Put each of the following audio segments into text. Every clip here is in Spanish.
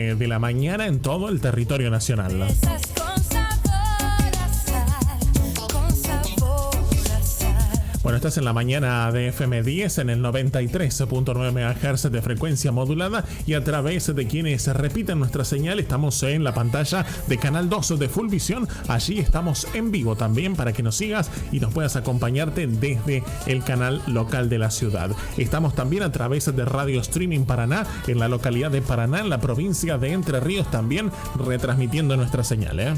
de la mañana en todo el territorio nacional. Bueno, estás en la mañana de FM10 en el 93.9 MHz de frecuencia modulada y a través de quienes repiten nuestra señal estamos en la pantalla de Canal 2 de Full Visión. Allí estamos en vivo también para que nos sigas y nos puedas acompañarte desde el canal local de la ciudad. Estamos también a través de Radio Streaming Paraná en la localidad de Paraná, en la provincia de Entre Ríos, también retransmitiendo nuestra señal,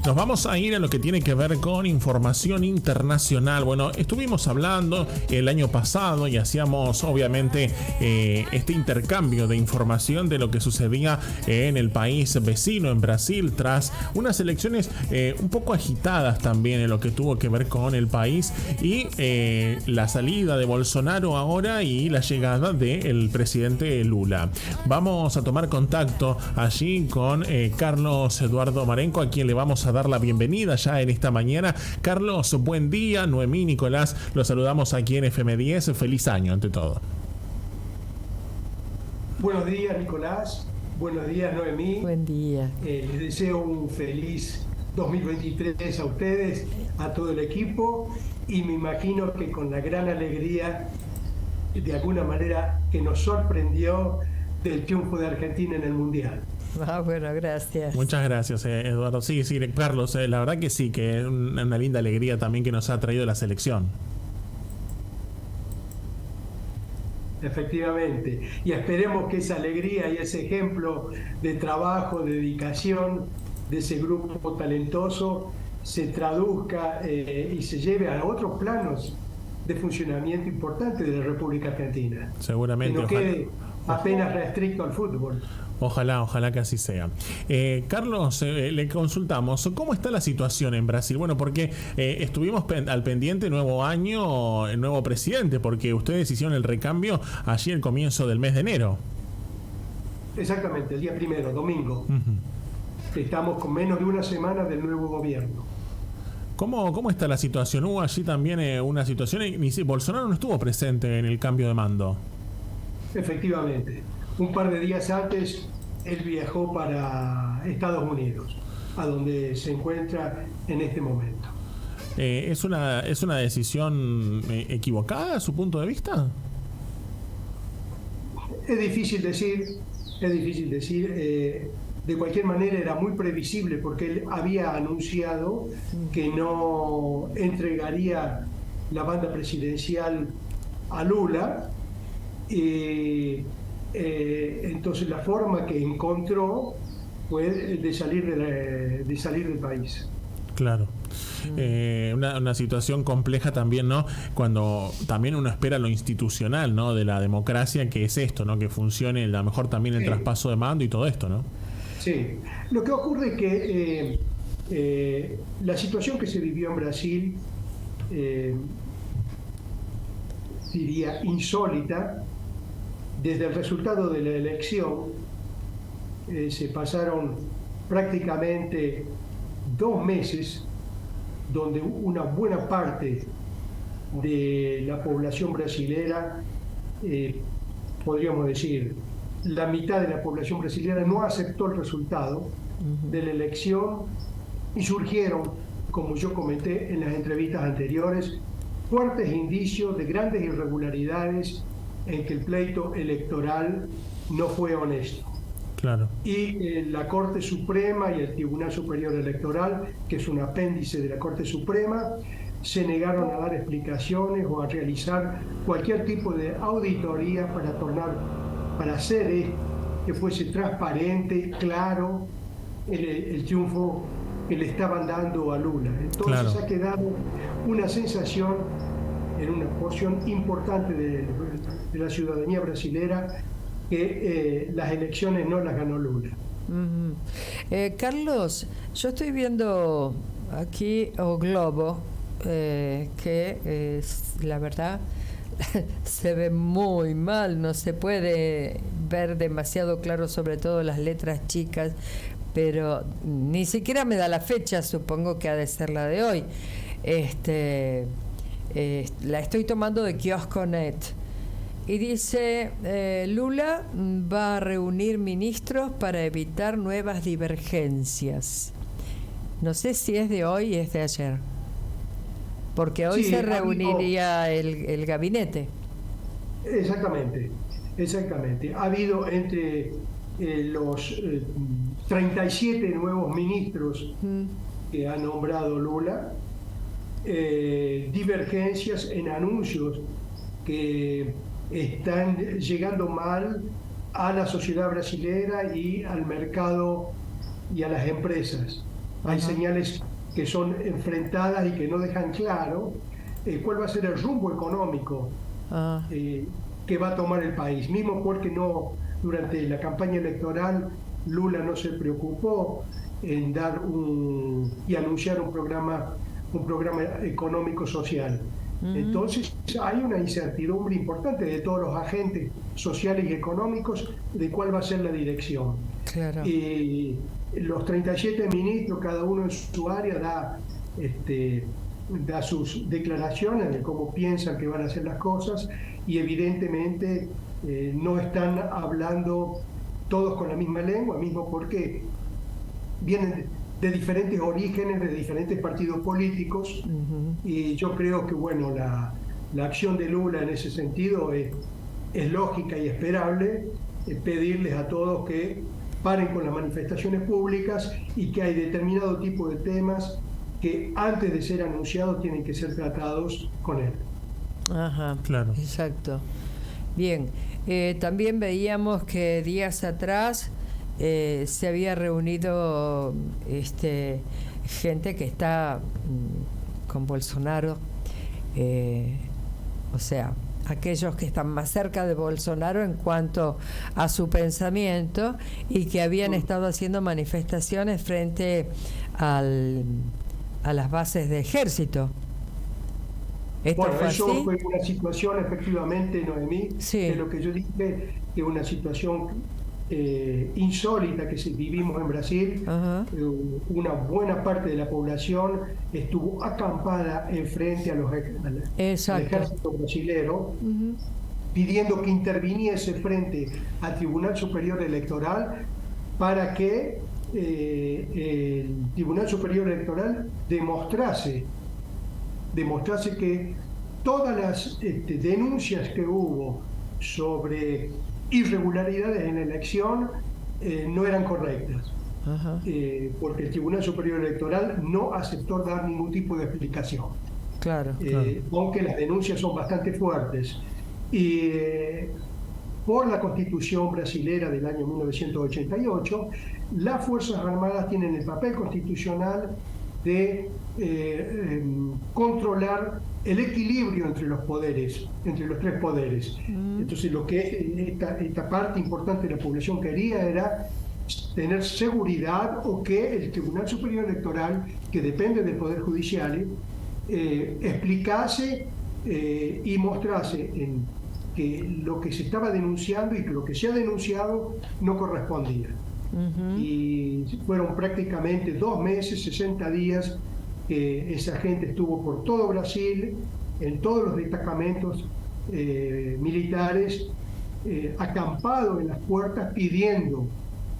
Nos vamos a ir a lo que tiene que ver con información internacional. Bueno, estuvimos hablando el año pasado y hacíamos obviamente este intercambio de información de lo que sucedía en el país vecino, en Brasil, tras unas elecciones un poco agitadas también en lo que tuvo que ver con el país y la salida de Bolsonaro ahora y la llegada del presidente Lula. Vamos a tomar contacto allí con Carlos Eduardo Marenco, a quien le vamos a dar la bienvenida ya en esta mañana. Carlos, buen día. Noemí, Nicolás, los saludamos aquí en FM10. Feliz año ante todo. Buenos días, Nicolás. Buenos días, Noemí. Buen día. Les deseo un feliz 2023 a ustedes, a todo el equipo, y me imagino que con la gran alegría, de alguna manera, que nos sorprendió del triunfo de Argentina en el Mundial. Ah, bueno, gracias. Muchas gracias, Eduardo. Sí, Carlos, la verdad que sí, que es una linda alegría también que nos ha traído la selección. Efectivamente, y esperemos que esa alegría y ese ejemplo de trabajo, de dedicación de ese grupo talentoso se traduzca y se lleve a otros planos de funcionamiento importante de la República Argentina. Seguramente. Que no quede apenas restricto al fútbol. Ojalá que así sea. Carlos, le consultamos, ¿cómo está la situación en Brasil? Bueno, porque estuvimos al pendiente, nuevo año, el nuevo presidente, porque ustedes hicieron el recambio allí al comienzo del mes de enero. Exactamente, el día primero, domingo. Uh-huh. Estamos con menos de una semana del nuevo gobierno. ¿Cómo está la situación? ¿Hubo allí también una situación? Bolsonaro no estuvo presente en el cambio de mando. Efectivamente. Un par de días antes, él viajó para Estados Unidos, a donde se encuentra en este momento. ¿Es una decisión equivocada a su punto de vista? Es difícil decir. De cualquier manera era muy previsible porque él había anunciado que no entregaría la banda presidencial a Lula. Entonces la forma que encontró fue de salir del país. Claro. Una situación compleja también, ¿no? Cuando también uno espera lo institucional, ¿no? De la democracia, que es esto, ¿no? Que funcione a lo mejor también el traspaso de mando y todo esto, ¿no? Sí. Lo que ocurre es que la situación que se vivió en Brasil, diría insólita. Desde el resultado de la elección se pasaron prácticamente 2 meses donde una buena parte de la población brasilera, podríamos decir, la mitad de la población brasilera no aceptó el resultado de la elección y surgieron, como yo comenté en las entrevistas anteriores, fuertes indicios de grandes irregularidades en que el pleito electoral no fue honesto. Claro. Y la Corte Suprema y el Tribunal Superior Electoral, que es un apéndice de la Corte Suprema, se negaron a dar explicaciones o a realizar cualquier tipo de auditoría para hacer que fuese transparente, claro, el triunfo que le estaban dando a Lula. Entonces claro, ha quedado una sensación en una porción importante de la ciudadanía brasilera que las elecciones no las ganó Lula. Uh-huh. Carlos, yo estoy viendo aquí O Globo, que la verdad se ve muy mal, no se puede ver demasiado claro, sobre todo las letras chicas, pero ni siquiera me da la fecha, supongo que ha de ser la de hoy. La estoy tomando de Kiosco.net. Y dice, Lula va a reunir ministros para evitar nuevas divergencias. No sé si es de hoy o es de ayer. Porque hoy se reuniría el gabinete. Exactamente. Ha habido entre los 37 nuevos ministros que ha nombrado Lula, divergencias en anuncios que están llegando mal a la sociedad brasilera y al mercado y a las empresas. Hay señales que son enfrentadas y que no dejan claro cuál va a ser el rumbo económico que va a tomar el país, mismo porque durante la campaña electoral Lula no se preocupó en dar y anunciar un programa económico social. Entonces hay una incertidumbre importante de todos los agentes sociales y económicos de cuál va a ser la dirección. Claro. Y los 37 ministros, cada uno en su área, da sus declaraciones de cómo piensan que van a hacer las cosas, y evidentemente no están hablando todos con la misma lengua, mismo porque vienen de diferentes orígenes, de diferentes partidos políticos, y yo creo que bueno, la acción de Lula en ese sentido es lógica y esperable, pedirles a todos que paren con las manifestaciones públicas y que hay determinado tipo de temas que antes de ser anunciados tienen que ser tratados con él. Ajá, claro. Exacto. Bien, también veíamos que días atrás se había reunido gente que está con Bolsonaro, o sea, aquellos que están más cerca de Bolsonaro en cuanto a su pensamiento, y que habían estado haciendo manifestaciones frente a las bases de ejército. Bueno, eso fue una situación, efectivamente, Noemí, sí, de lo que yo dije, que una situación insólita que vivimos en Brasil. Una buena parte de la población estuvo acampada enfrente al ejército brasilero, pidiendo que interviniese frente al Tribunal Superior Electoral para que el Tribunal Superior Electoral demostrase que todas las denuncias que hubo sobre irregularidades en la elección no eran correctas, porque el Tribunal Superior Electoral no aceptó dar ningún tipo de explicación, claro. aunque las denuncias son bastante fuertes. Y por la Constitución brasilera del año 1988, las Fuerzas Armadas tienen el papel constitucional de controlar el equilibrio entre los poderes, entre los tres poderes. Entonces, lo que esta parte importante de la población quería era tener seguridad, o que el Tribunal Superior Electoral, que depende del Poder Judicial, explicase y mostrase que lo que se estaba denunciando y que lo que se ha denunciado no correspondía. Y fueron prácticamente 2 meses, 60 días, que esa gente estuvo por todo Brasil, en todos los destacamentos militares, acampado en las puertas, pidiendo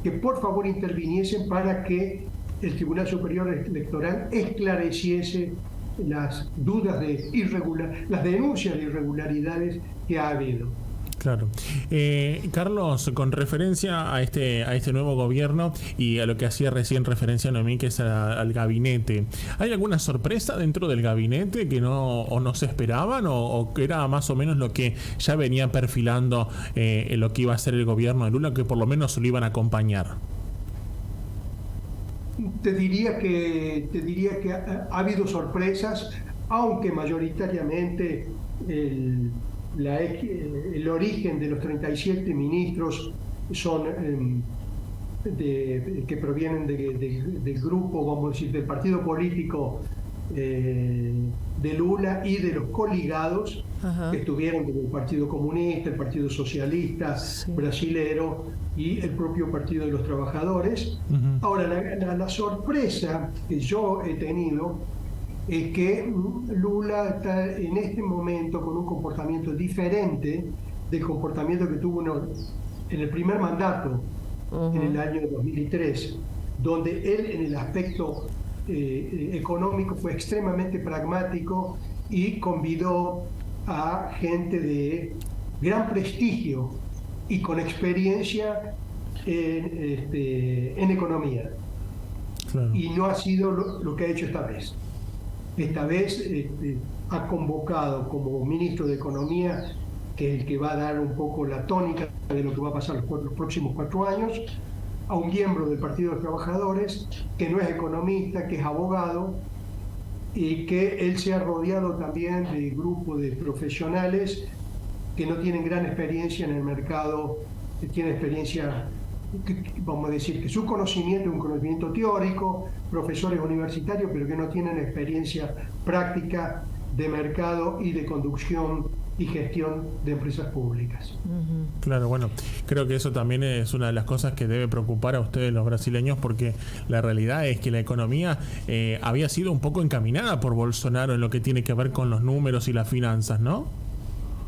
que por favor interviniesen para que el Tribunal Superior Electoral esclareciese las dudas las denuncias de irregularidades que ha habido. Claro. Carlos, con referencia a este nuevo gobierno y a lo que hacía recién referencia Noemí, que es al gabinete, ¿hay alguna sorpresa dentro del gabinete que no se esperaban, o que era más o menos lo que ya venía perfilando lo que iba a ser el gobierno de Lula, que por lo menos lo iban a acompañar? Te diría que ha habido sorpresas, aunque mayoritariamente el origen de los 37 ministros son que provienen del grupo, vamos a decir, del partido político de Lula y de los coligados que estuvieron como el Partido Comunista, el Partido Socialista brasilero y el propio Partido de los Trabajadores. Ahora, la sorpresa que yo he tenido es que Lula está en este momento con un comportamiento diferente del comportamiento que tuvo en el primer mandato, en el año 2003, donde él en el aspecto económico fue extremadamente pragmático y convidó a gente de gran prestigio y con experiencia en economía. Claro. Y no ha sido lo que ha hecho esta vez. Esta vez ha convocado como ministro de Economía, que es el que va a dar un poco la tónica de lo que va a pasar los próximos 4 años, a un miembro del Partido de los Trabajadores, que no es economista, que es abogado, y que él se ha rodeado también de grupos de profesionales que no tienen gran experiencia en el mercado, que tienen experiencia, vamos a decir, que su conocimiento es un conocimiento teórico, profesores universitarios, pero que no tienen experiencia práctica de mercado y de conducción y gestión de empresas públicas. Claro, bueno, creo que eso también es una de las cosas que debe preocupar a ustedes los brasileños, porque la realidad es que la economía había sido un poco encaminada por Bolsonaro en lo que tiene que ver con los números y las finanzas, ¿no?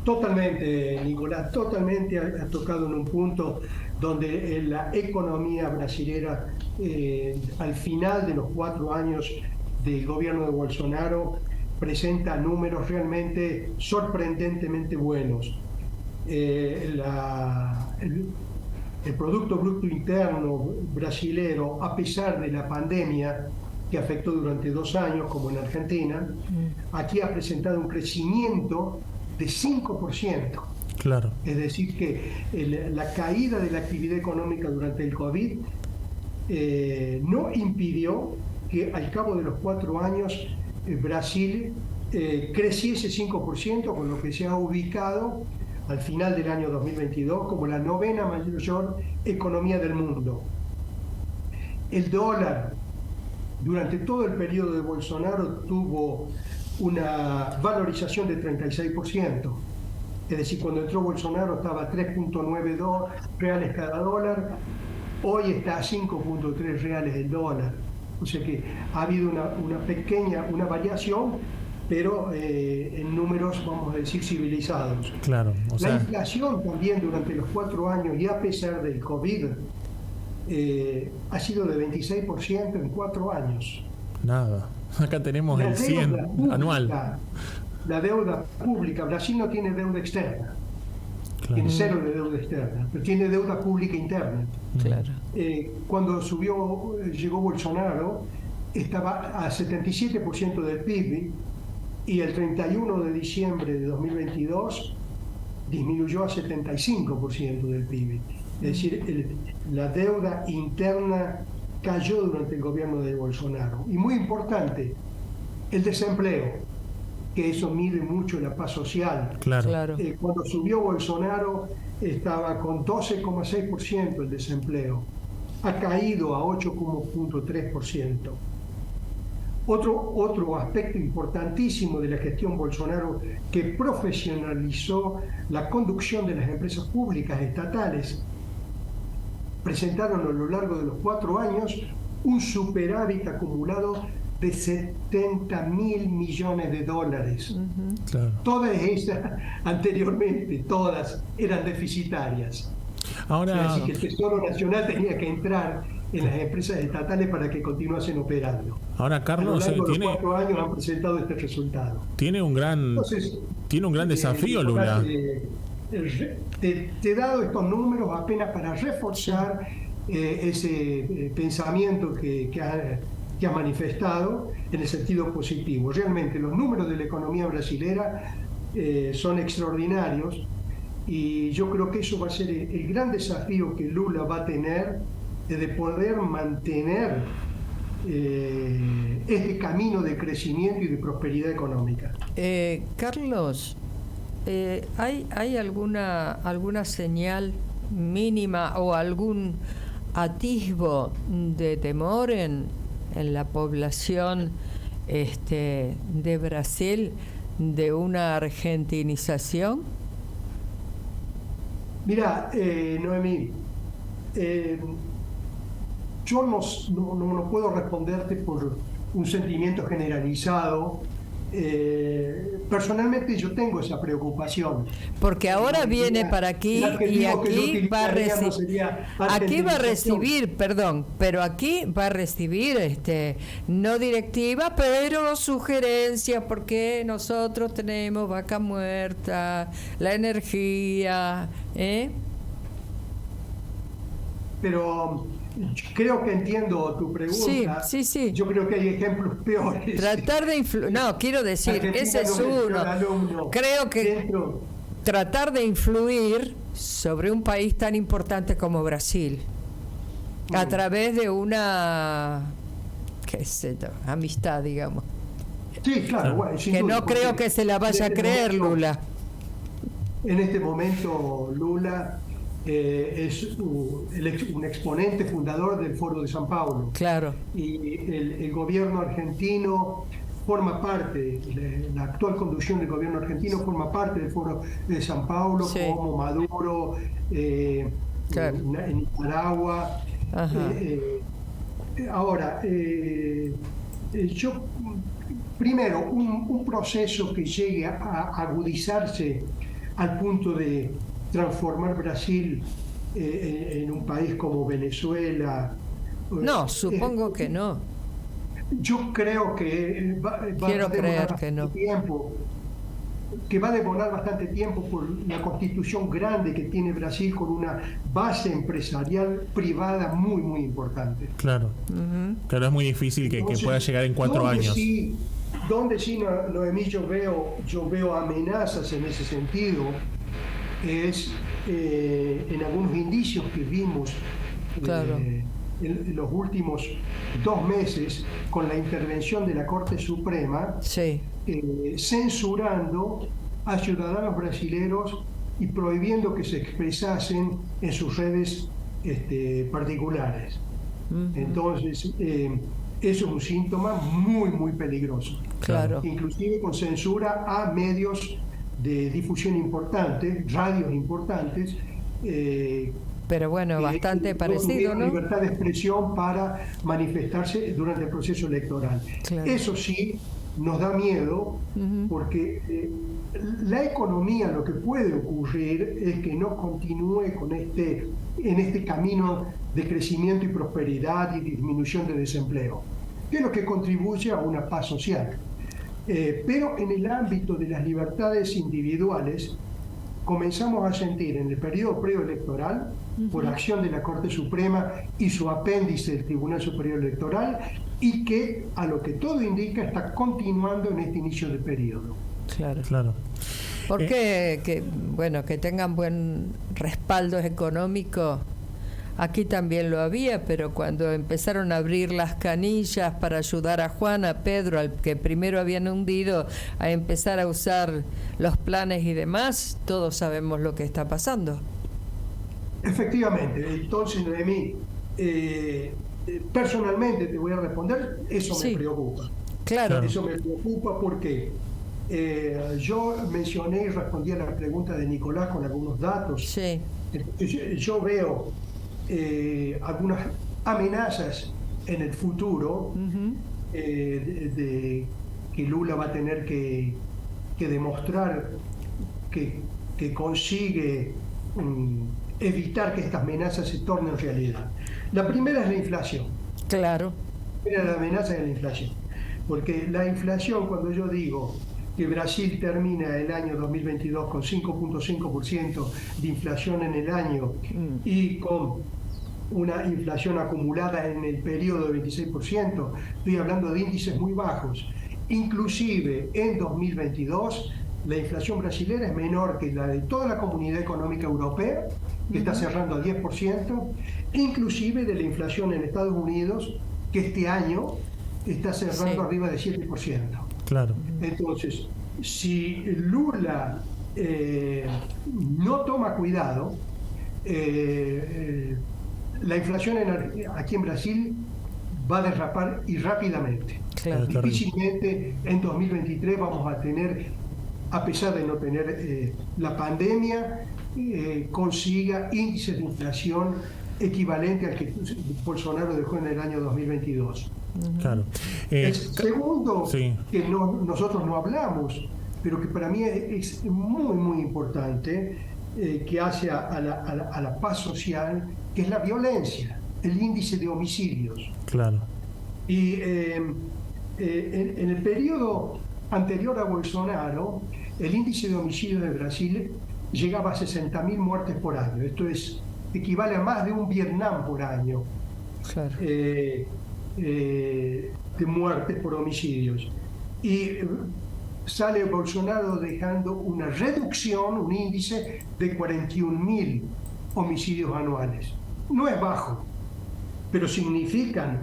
Totalmente, Nicolás, totalmente ha tocado en un punto donde la economía brasilera, al final de los 4 años del gobierno de Bolsonaro, presenta números realmente sorprendentemente buenos. El Producto Bruto Interno brasilero, a pesar de la pandemia que afectó durante 2 años, como en Argentina, aquí ha presentado un crecimiento de 5%. Claro. Es decir, que la caída de la actividad económica durante el COVID no impidió que al cabo de los 4 años Brasil creciese 5%, con lo que se ha ubicado al final del año 2022 como la 9ª mayor economía del mundo. El dólar durante todo el periodo de Bolsonaro tuvo una valorización de 36%. Es decir, cuando entró Bolsonaro estaba a 3.9 reales cada dólar, hoy está a 5.3 reales el dólar. O sea que ha habido una pequeña variación, pero en números, vamos a decir, civilizados. Claro, la inflación también durante los 4 años, y a pesar del COVID, ha sido de 26% en 4 años. Nada, acá tenemos el 100 pública, anual. La deuda pública, Brasil no tiene deuda externa. Claro. Tiene 0 de deuda externa, pero tiene deuda pública interna. Claro. Cuando llegó Bolsonaro, estaba a 77% del PIB, y el 31 de diciembre de 2022 disminuyó a 75% del PIB. Es decir, la deuda interna cayó durante el gobierno de Bolsonaro. Y muy importante, el desempleo, que eso mide mucho la paz social. Claro. Cuando subió Bolsonaro estaba con 12,6% el desempleo. Ha caído a 8,3%. Otro aspecto importantísimo de la gestión Bolsonaro, que profesionalizó la conducción de las empresas públicas estatales, presentaron a lo largo de los 4 años un superávit acumulado de $70.000 millones. Claro. Todas esas anteriormente, todas eran deficitarias. Ahora, así que el Tesoro Nacional tenía que entrar en las empresas estatales para que continuasen operando. Ahora, Carlos, a lo largo de los 4 años han presentado este resultado. Tiene un gran desafío, Lula. Te he dado estos números apenas para reforzar ese pensamiento que ha manifestado en el sentido positivo. Realmente los números de la economía brasilera son extraordinarios, y yo creo que eso va a ser el gran desafío que Lula va a tener, de poder mantener este camino de crecimiento y de prosperidad económica. Carlos, ¿hay alguna señal mínima o algún atisbo de temor en la población de Brasil de una argentinización? Mira, Noemí, yo no puedo responderte por un sentimiento generalizado Personalmente yo tengo esa preocupación. Porque ahora viene para aquí y aquí va a recibir, perdón, pero aquí va a recibir no directiva, pero sugerencias, porque nosotros tenemos vaca muerta, la energía, Pero creo que entiendo tu pregunta. Sí. Yo creo que hay ejemplos peores. Tratar de influir, no, quiero decir, Argentina ese es uno. Creo que tratar de influir sobre un país tan importante como Brasil, a través de una, qué sé yo, amistad, digamos. Sí, claro. Bueno, que no creo que se la vaya a creer Lula. En este momento Lula es un exponente fundador del Foro de San Paulo. Claro. Y el gobierno argentino forma parte, la actual conducción del gobierno argentino forma parte del Foro de San Paulo, sí, como Maduro, claro, en Nicaragua. Ahora, yo, primero, un proceso que llegue a agudizarse al punto de transformar Brasil en un país como Venezuela. No, supongo que no. Yo creo que va a demorar bastante tiempo, que va a demorar bastante tiempo por la constitución grande que tiene Brasil, con una base empresarial privada muy, muy importante. Claro, claro, es muy difícil que pueda llegar en 4 años. Donde sí, Noemí, yo veo amenazas en ese sentido, es en algunos indicios que vimos en los últimos 2 meses con la intervención de la Corte Suprema, sí, censurando a ciudadanos brasileños y prohibiendo que se expresasen en sus redes particulares. Entonces, eso es un síntoma muy, muy peligroso. Claro. Inclusive con censura a medios de difusión importantes, radios importantes, pero bueno, bastante parecido, ¿no? Libertad de expresión para manifestarse durante el proceso electoral. Claro. Eso sí nos da miedo, porque la economía, lo que puede ocurrir es que no continúe en este camino de crecimiento y prosperidad y disminución de desempleo, que es lo que contribuye a una paz social. Pero en el ámbito de las libertades individuales, comenzamos a sentir en el periodo preelectoral, por acción de la Corte Suprema y su apéndice, el Tribunal Superior Electoral, y que, a lo que todo indica, está continuando en este inicio de periodo. Claro, claro. Porque que tengan buen respaldo económico. Aquí también lo había, pero cuando empezaron a abrir las canillas para ayudar a Juan, a Pedro, al que primero habían hundido, a empezar a usar los planes y demás, todos sabemos lo que está pasando. Efectivamente. Entonces, Noemí, personalmente te voy a responder, eso me preocupa. Claro. Eso me preocupa porque yo mencioné y respondí a la pregunta de Nicolás con algunos datos. Sí. Yo veo algunas amenazas en el futuro de que Lula va a tener que demostrar que consigue evitar que estas amenazas se tornen realidad. La primera es la inflación. Claro. La amenaza es la inflación. Porque la inflación, cuando yo digo que Brasil termina el año 2022 con 5.5% de inflación en el año y con una inflación acumulada en el periodo de 26%, estoy hablando de índices muy bajos. Inclusive en 2022 la inflación brasilera es menor que la de toda la Comunidad Económica Europea, que está cerrando al 10%, inclusive de la inflación en Estados Unidos, que este año está cerrando arriba de 7%. Claro. Entonces, si Lula no toma cuidado, la inflación aquí en Brasil va a derrapar y rápidamente. Claro. Difícilmente en 2023 vamos a tener, a pesar de no tener la pandemia, consiga índices de inflación equivalente al que Bolsonaro dejó en el año 2022. Claro. El segundo, sí. que nosotros no hablamos, pero que para mí es muy, muy importante, que hace a la paz social, que es la violencia, el índice de homicidios. Claro. Y en el periodo anterior a Bolsonaro, el índice de homicidios de Brasil llegaba a 60.000 muertes por año. Esto equivale a más de un Vietnam por año. Claro. De muertes por homicidios. Y sale Bolsonaro dejando una reducción, un índice de 41.000 homicidios anuales. No es bajo, pero significan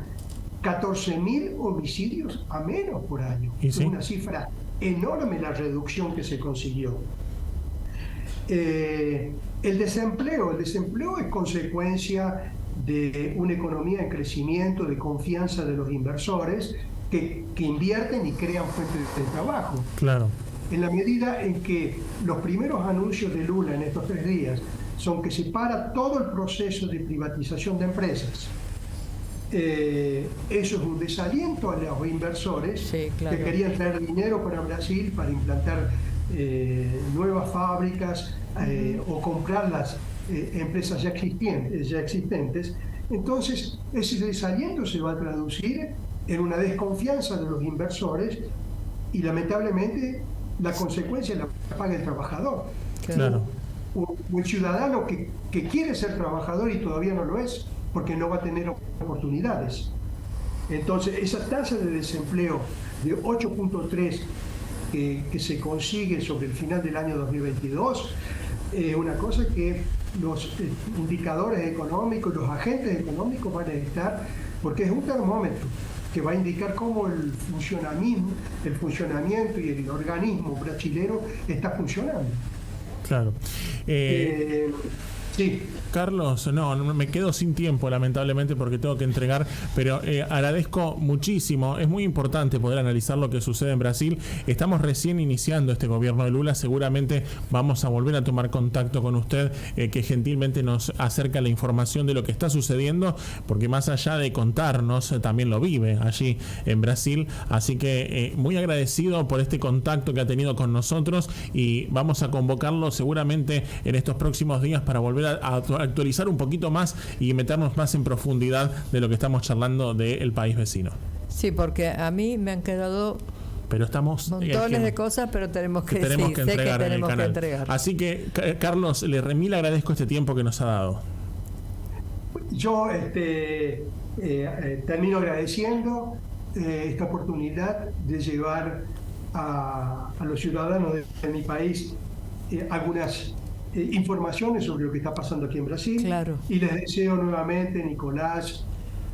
14.000 homicidios a menos por año. ¿Y sí? Es una cifra enorme la reducción que se consiguió. El desempleo es consecuencia de una economía en crecimiento, de confianza de los inversores que invierten y crean fuentes de trabajo. Claro. En la medida en que los primeros anuncios de Lula en estos 3 días son que se para todo el proceso de privatización de empresas, eso es un desaliento a los inversores, sí, claro, que querían traer dinero para Brasil para implantar nuevas fábricas o comprar las empresas ya existentes. Entonces, ese desaliento se va a traducir en una desconfianza de los inversores y lamentablemente la consecuencia la paga el trabajador. Claro. O el ciudadano que quiere ser trabajador y todavía no lo es porque no va a tener oportunidades. Entonces, esa tasa de desempleo de 8.3 que se consigue sobre el final del año 2022 es una cosa que los indicadores económicos, los agentes económicos van a necesitar, porque es un termómetro que va a indicar cómo el funcionamiento y el organismo brasilero está funcionando. Claro. Sí. Carlos, no, me quedo sin tiempo lamentablemente porque tengo que entregar, pero agradezco muchísimo. Es muy importante poder analizar lo que sucede en Brasil. Estamos recién iniciando este gobierno de Lula. Seguramente vamos a volver a tomar contacto con usted, que gentilmente nos acerca la información de lo que está sucediendo, porque más allá de contarnos, también lo vive allí en Brasil. Así que muy agradecido por este contacto que ha tenido con nosotros y vamos a convocarlo seguramente en estos próximos días para volver a actualizar un poquito más y meternos más en profundidad de lo que estamos charlando del país vecino. Sí, porque a mí me han quedado pero estamos montones de cosas, pero tenemos que entregar en el canal. Entregar. Así que, Carlos, le agradezco este tiempo que nos ha dado. Yo termino agradeciendo esta oportunidad de llevar a los ciudadanos de mi país algunas informaciones sobre lo que está pasando aquí en Brasil. Claro. Y les deseo nuevamente, Nicolás,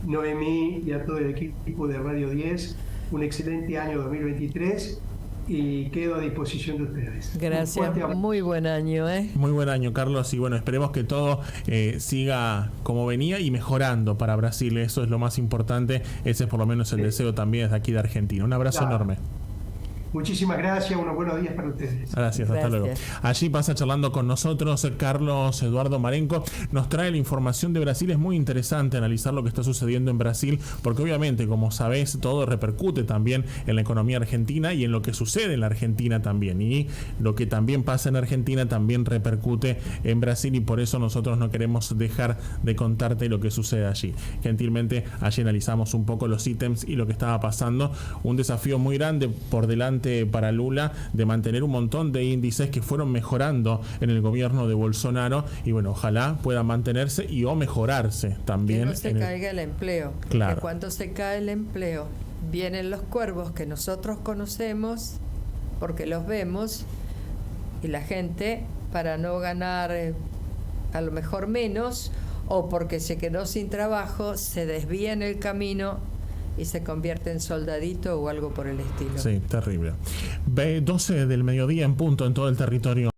Noemí y a todo el equipo de Radio 10, un excelente año 2023 y quedo a disposición de ustedes. Gracias, muy buen año. Muy buen año, Carlos, y bueno, esperemos que todo siga como venía y mejorando para Brasil. Eso es lo más importante, ese es por lo menos el deseo también desde aquí de Argentina. Un abrazo enorme. Muchísimas gracias, unos buenos días para ustedes. Gracias, hasta luego. Allí pasa charlando con nosotros Carlos Eduardo Marenco, nos trae la información de Brasil. Es muy interesante analizar lo que está sucediendo en Brasil, porque obviamente, como sabés, todo repercute también en la economía argentina y en lo que sucede en la Argentina también, y lo que también pasa en Argentina también repercute en Brasil, y por eso nosotros no queremos dejar de contarte lo que sucede allí. Gentilmente, allí analizamos un poco los ítems y lo que estaba pasando. Un desafío muy grande por delante para Lula de mantener un montón de índices que fueron mejorando en el gobierno de Bolsonaro, y bueno, ojalá pueda mantenerse y o mejorarse también. Que no se caiga el empleo. Claro. Que cuando se cae el empleo vienen los cuervos que nosotros conocemos porque los vemos, y la gente, para no ganar a lo mejor menos o porque se quedó sin trabajo, se desvía en el camino y se convierte en soldadito o algo por el estilo. Sí, terrible. 12 del mediodía en punto en todo el territorio